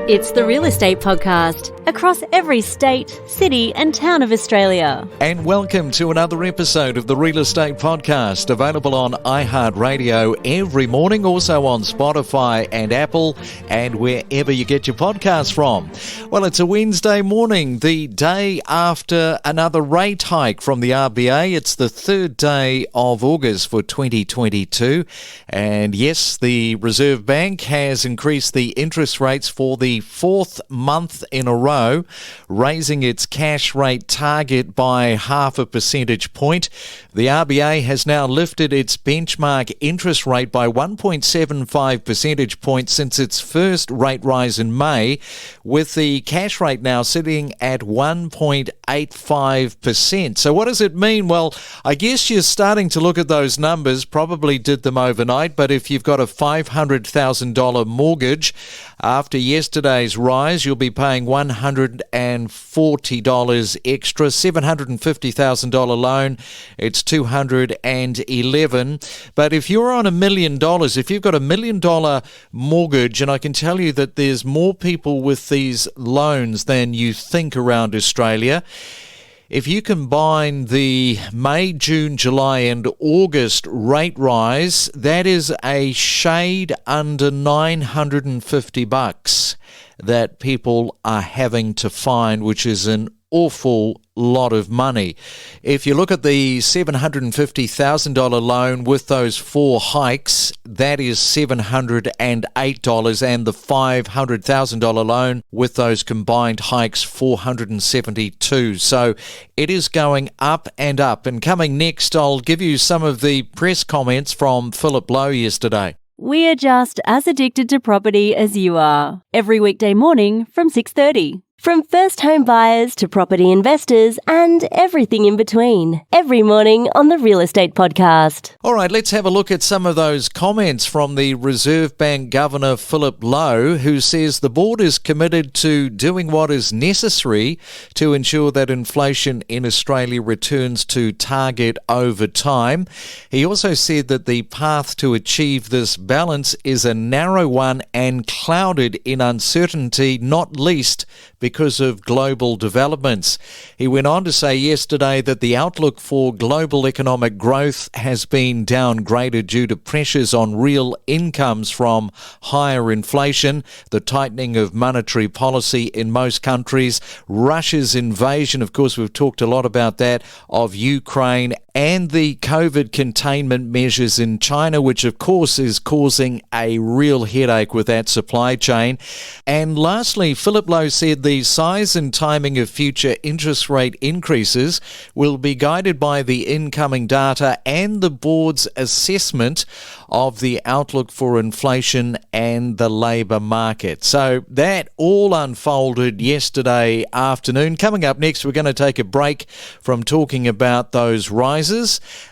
It's the Real Estate Podcast, across every state, city and town of Australia. And welcome to another episode of the Real Estate Podcast, available on iHeartRadio every morning, also on Spotify and Apple, and wherever you get your podcasts from. Well, it's a Wednesday morning, the day after another rate hike from the RBA. It's the third day of August for 2022. And yes, the Reserve Bank has increased the interest rates for the fourth month in a row, raising its cash rate target by 0.5 percentage point. The RBA has now lifted its benchmark interest rate by 1.75 percentage points since its first rate rise in May, with the cash rate now sitting at 1.85%. So what does it mean? Well, I guess you're starting to look at those numbers, probably did them overnight, but if you've got a $500,000 mortgage, after yesterday's rise, you'll be paying $140 extra. $750,000 loan, it's $211. But if you're on $1 million, if you've got $1 million mortgage, and I can tell you that there's more people with these loans than you think around Australia. If you combine the May, June, July and August rate rise, that is a shade under $950 that people are having to find, which is an awful lot of money. If you look at the $750,000 loan with those four hikes, that is $708, and the $500,000 loan with those combined hikes, $472. So it is going up and up. And coming next, I'll give you some of the press comments from Philip Lowe yesterday. We are just as addicted to property as you are. Every weekday morning from 6:30. From first home buyers to property investors and everything in between. Every morning on the Real Estate Podcast. All right, let's have a look at some of those comments from the Reserve Bank Governor Philip Lowe, who says the board is committed to doing what is necessary to ensure that inflation in Australia returns to target over time. He also said that the path to achieve this balance is a narrow one and clouded in uncertainty, not least because of global developments. He went on to say yesterday that the outlook for global economic growth has been downgraded due to pressures on real incomes from higher inflation, the tightening of monetary policy in most countries, Russia's invasion, of course we've talked a lot about that, of Ukraine, and the COVID containment measures in China, which of course is causing a real headache with that supply chain. And lastly, Philip Lowe said the size and timing of future interest rate increases will be guided by the incoming data and the board's assessment of the outlook for inflation and the labour market. So that all unfolded yesterday afternoon. Coming up next, we're going to take a break from talking about those rises.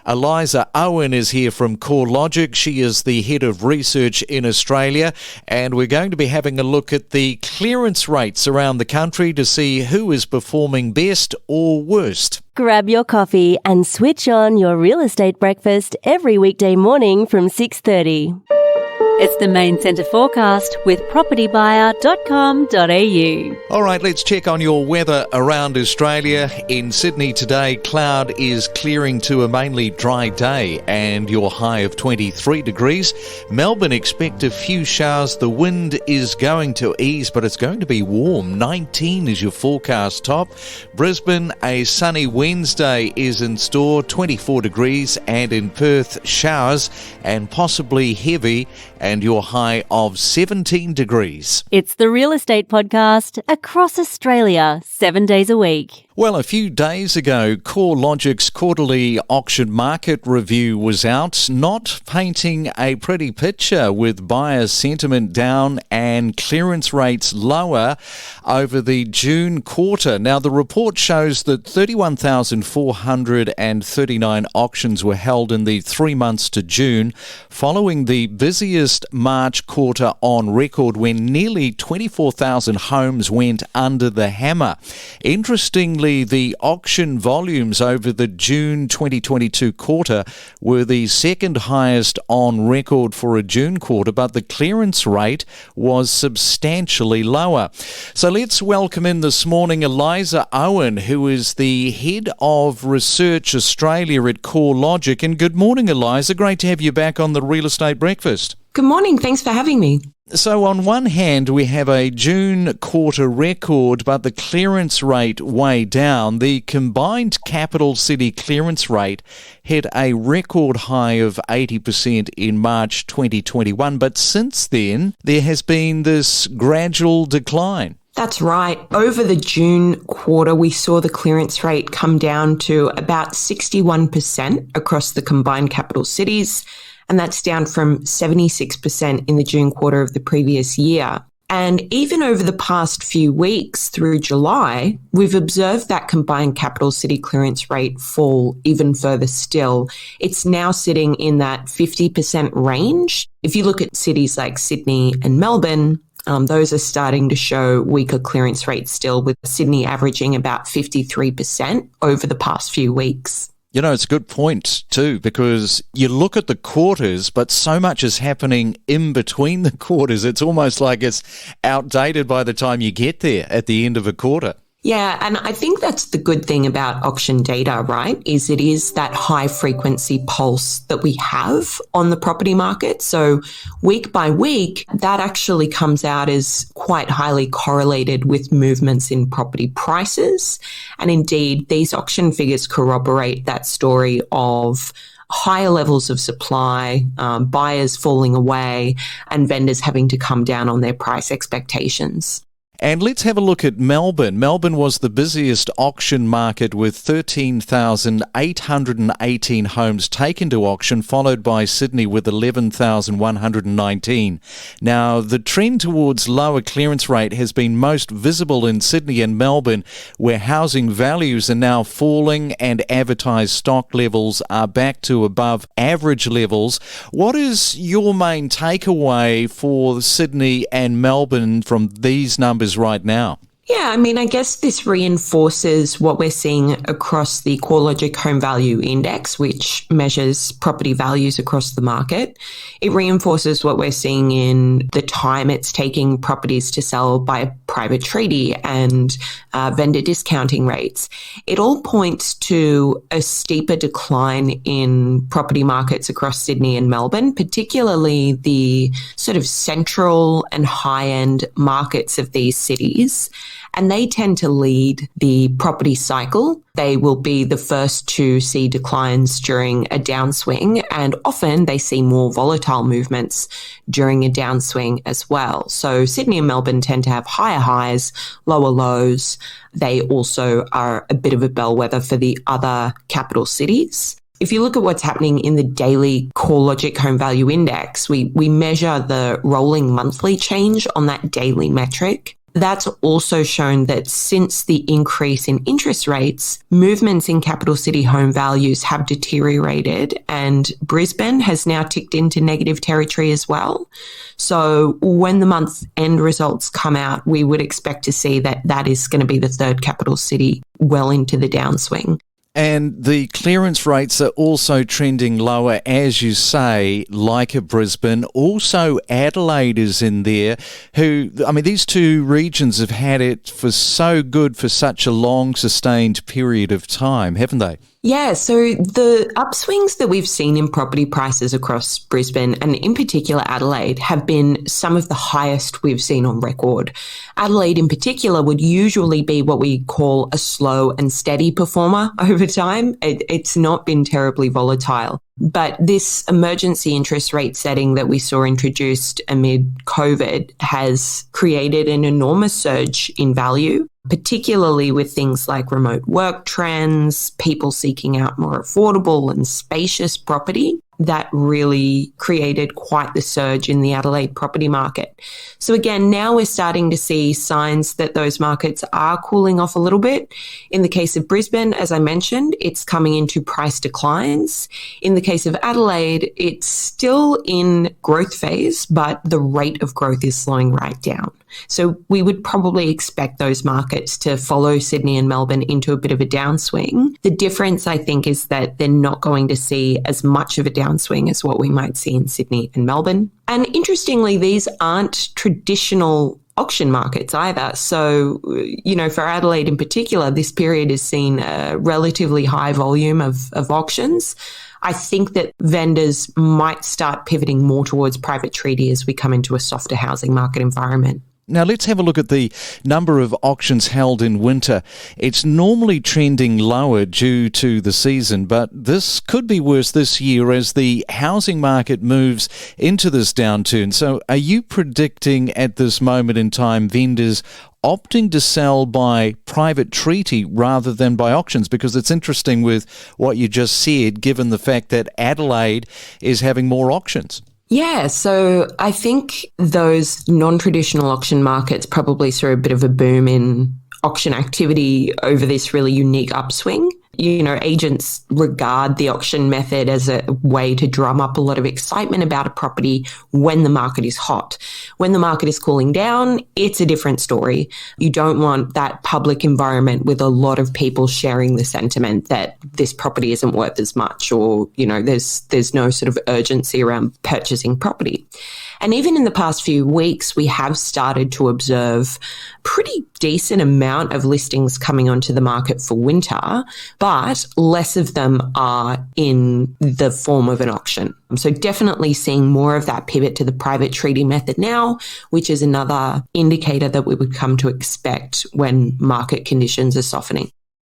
Eliza Owen is here from CoreLogic. She is the head of research in Australia, and we're going to be having a look at the clearance rates around the country to see who is performing best or worst. Grab your coffee and switch on your real estate breakfast every weekday morning from 6:30. It's the Main Centre forecast with propertybuyer.com.au. All right, let's check on your weather around Australia. In Sydney today, cloud is clearing to a mainly dry day and your high of 23 degrees. Melbourne, expect a few showers. The wind is going to ease, but it's going to be warm. 19 is your forecast top. Brisbane, a sunny Wednesday is in store, 24 degrees. And in Perth, showers and possibly heavy, and your high of 17 degrees. It's the Real Estate Podcast across Australia, 7 days a week. Well, a few days ago, CoreLogic's quarterly auction market review was out, not painting a pretty picture, with buyer sentiment down and clearance rates lower over the June quarter. Now, the report shows that 31,439 auctions were held in the 3 months to June, following the busiest March quarter on record when nearly 24,000 homes went under the hammer. Interestingly, interestingly, the auction volumes over the June 2022 quarter were the second highest on record for a June quarter, but the clearance rate was substantially lower. So let's welcome in this morning Eliza Owen, who is the Head of Research Australia at CoreLogic. And good morning, Eliza. Great to have you back on the Real Estate Breakfast. Good morning. Thanks for having me. So on one hand, we have a June quarter record, but the clearance rate way down. The combined capital city clearance rate hit a record high of 80% in March 2021. But since then, there has been this gradual decline. That's right. Over the June quarter, we saw the clearance rate come down to about 61% across the combined capital cities, and that's down from 76% in the June quarter of the previous year. And even over the past few weeks through July, we've observed that combined capital city clearance rate fall even further still. It's now sitting in that 50% range. If you look at cities like Sydney and Melbourne, those are starting to show weaker clearance rates still, with Sydney averaging about 53% over the past few weeks. You know, it's a good point too, because you look at the quarters, but so much is happening in between the quarters. It's almost like it's outdated by the time you get there at the end of a quarter. Yeah, and I think that's the good thing about auction data, right? Is it is that high frequency pulse that we have on the property market. So week by week, that actually comes out as quite highly correlated with movements in property prices. And indeed, these auction figures corroborate that story of higher levels of supply, buyers falling away, and vendors having to come down on their price expectations. And let's have a look at Melbourne. Melbourne was the busiest auction market with 13,818 homes taken to auction, followed by Sydney with 11,119. Now, the trend towards lower clearance rate has been most visible in Sydney and Melbourne, where housing values are now falling and advertised stock levels are back to above average levels. What is your main takeaway for Sydney and Melbourne from these numbers right now? Yeah, I mean, I guess this reinforces what we're seeing across the CoreLogic Home Value Index, which measures property values across the market. It reinforces what we're seeing in the time it's taking properties to sell by private treaty and vendor discounting rates. It all points to a steeper decline in property markets across Sydney and Melbourne, particularly the sort of central and high-end markets of these cities. And they tend to lead the property cycle. They will be the first to see declines during a downswing, and often they see more volatile movements during a downswing as well. So Sydney and Melbourne tend to have higher highs, lower lows. They also are a bit of a bellwether for the other capital cities. If you look at what's happening in the daily CoreLogic Home Value Index, we measure the rolling monthly change on that daily metric. That's also shown that since the increase in interest rates, movements in capital city home values have deteriorated, and Brisbane has now ticked into negative territory as well. So when the month-end results come out, we would expect to see that is going to be the third capital city well into the downswing. And the clearance rates are also trending lower, as you say, like a Brisbane. Also, Adelaide is in there, these two regions have had it for so good for such a long, sustained period of time, haven't they? Yeah, so the upswings that we've seen in property prices across Brisbane and in particular Adelaide have been some of the highest we've seen on record. Adelaide in particular would usually be what we call a slow and steady performer over time. It's not been terribly volatile. But this emergency interest rate setting that we saw introduced amid COVID has created an enormous surge in value, particularly with things like remote work trends, people seeking out more affordable and spacious property. that really created quite the surge in the Adelaide property market. So again, now we're starting to see signs that those markets are cooling off a little bit. In the case of Brisbane, as I mentioned, it's coming into price declines. In the case of Adelaide, it's still in growth phase, but the rate of growth is slowing right down. So we would probably expect those markets to follow Sydney and Melbourne into a bit of a downswing. The difference, I think, is that they're not going to see as much of a downswing as what we might see in Sydney and Melbourne. And interestingly, these aren't traditional auction markets either. So, for Adelaide in particular, this period has seen a relatively high volume of auctions. I think that vendors might start pivoting more towards private treaty as we come into a softer housing market environment. Now let's have a look at the number of auctions held in winter. It's normally trending lower due to the season, but this could be worse this year as the housing market moves into this downturn. So are you predicting at this moment in time vendors opting to sell by private treaty rather than by auctions? Because it's interesting with what you just said, given the fact that Adelaide is having more auctions. Yeah, so I think those non-traditional auction markets probably saw a bit of a boom in auction activity over this really unique upswing. Agents regard the auction method as a way to drum up a lot of excitement about a property when the market is hot. When the market is cooling down, it's a different story. You don't want that public environment with a lot of people sharing the sentiment that this property isn't worth as much, or, there's no sort of urgency around purchasing property. And even in the past few weeks, we have started to observe pretty decent amount of listings coming onto the market for winter, but less of them are in the form of an auction. So definitely seeing more of that pivot to the private treaty method now, which is another indicator that we would come to expect when market conditions are softening.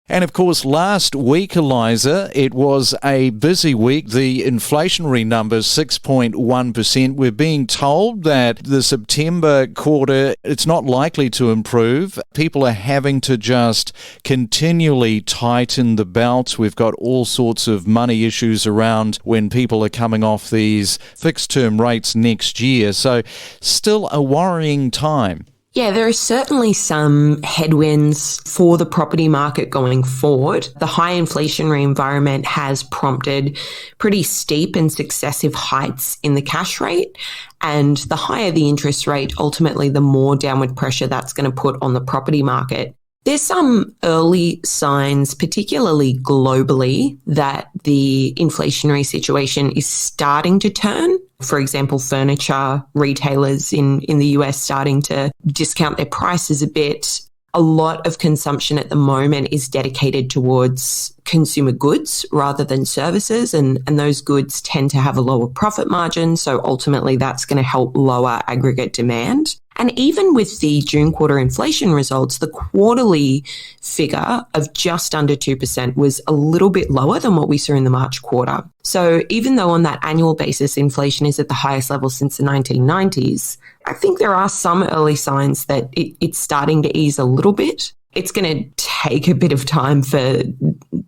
And of course, last week, Eliza, it was a busy week. The inflationary numbers, 6.1%. We're being told that the September quarter, it's not likely to improve. People are having to just continually tighten the belts. We've got all sorts of money issues around when people are coming off these fixed-term rates next year. So still a worrying time. Yeah, there are certainly some headwinds for the property market going forward. The high inflationary environment has prompted pretty steep and successive heights in the cash rate. And the higher the interest rate, ultimately, the more downward pressure that's going to put on the property market. There's some early signs, particularly globally, that the inflationary situation is starting to turn. For example, furniture retailers in the US starting to discount their prices a bit. A lot of consumption at the moment is dedicated towards consumer goods rather than services, and those goods tend to have a lower profit margin. So ultimately, that's going to help lower aggregate demand. And even with the June quarter inflation results, the quarterly figure of just under 2% was a little bit lower than what we saw in the March quarter. So even though on that annual basis, inflation is at the highest level since the 1990s, I think there are some early signs that it's starting to ease a little bit. It's going to take a bit of time for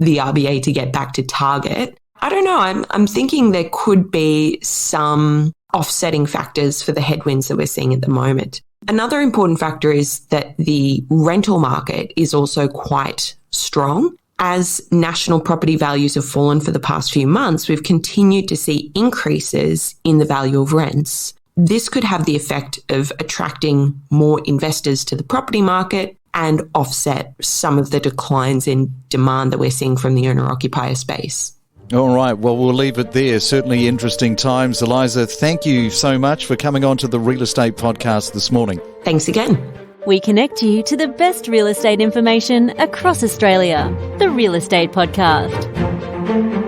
the RBA to get back to target. I don't know. I'm thinking there could be some offsetting factors for the headwinds that we're seeing at the moment. Another important factor is that the rental market is also quite strong. As national property values have fallen for the past few months, we've continued to see increases in the value of rents. This could have the effect of attracting more investors to the property market and offset some of the declines in demand that we're seeing from the owner-occupier space. All right, well, we'll leave it there. Certainly interesting times. Eliza, thank you so much for coming on to the Real Estate Podcast this morning. Thanks again. We connect you to the best real estate information across Australia. The Real Estate Podcast.